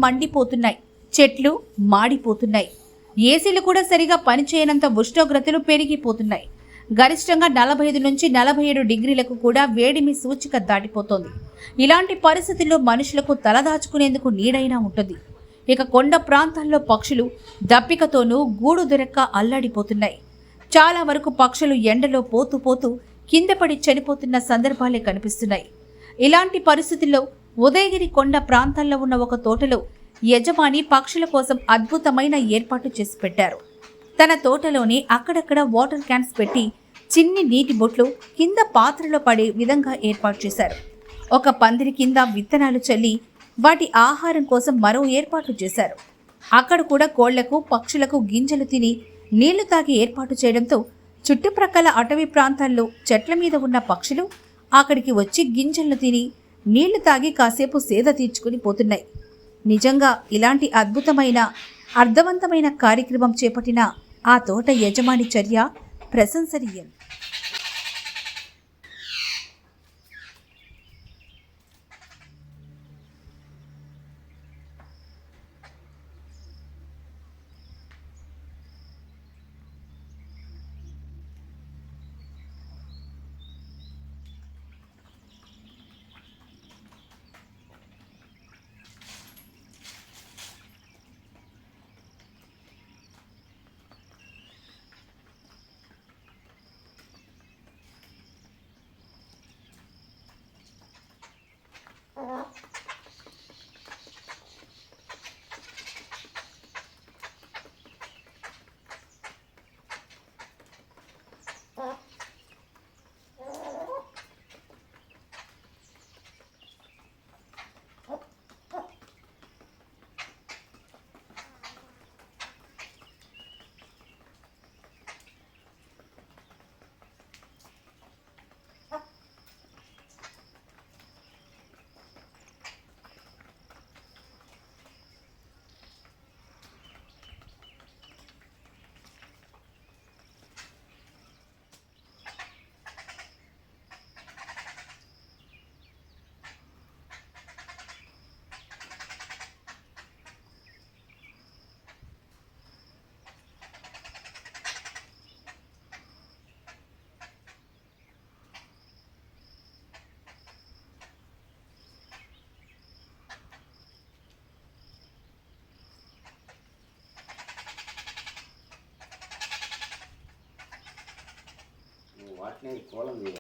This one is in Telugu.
మండిపోతున్నాయి, చెట్లు మాడిపోతున్నాయి, ఏసీలు కూడా సరిగా పనిచేయనంత ఉష్ణోగ్రతలు పెరిగిపోతున్నాయి. గరిష్టంగా 45 నుంచి 47 డిగ్రీలకు కూడా వేడిమి సూచిక దాటిపోతోంది. ఇలాంటి పరిస్థితుల్లో మనుషులకు తలదాచుకునేందుకు నీడైనా ఉంటుంది. ఇక కొండ ప్రాంతాల్లో పక్షులు దప్పికతోనూ గూడు దొరక్క అల్లాడిపోతున్నాయి. చాలా వరకు పక్షులు ఎండలో పోతూ కింద పడి చనిపోతున్న సందర్భాలే కనిపిస్తున్నాయి. ఇలాంటి పరిస్థితుల్లో ఉదయగిరి కొండ ప్రాంతాల్లో ఉన్న ఒక తోటలో యజమాని పక్షుల కోసం అద్భుతమైన ఏర్పాటు చేసి పెట్టారు. తన తోటలోనే అక్కడక్కడ వాటర్ క్యాన్స్ పెట్టి చిన్ని నీటి బొట్లు కింద పాత్రలో పడే విధంగా ఏర్పాటు చేశారు. ఒక పందిరి కింద విత్తనాలు చల్లి వాటి ఆహారం కోసం మరో ఏర్పాట్లు చేశారు. అక్కడ కూడా కోళ్లకు పక్షులకు గింజలు తిని నీళ్లు తాగి ఏర్పాటు చేయడంతో చుట్టుప్రక్కల అటవీ ప్రాంతాల్లో చెట్ల మీద ఉన్న పక్షులు అక్కడికి వచ్చి గింజలను తిని నీళ్లు తాగి కాసేపు సేద తీర్చుకుని పోతున్నాయి. నిజంగా ఇలాంటి అద్భుతమైన అర్థవంతమైన కార్యక్రమం చేపట్టిన ఆ తోట యజమాని చర్య ప్రశంసనీయం. వాటిని కోలం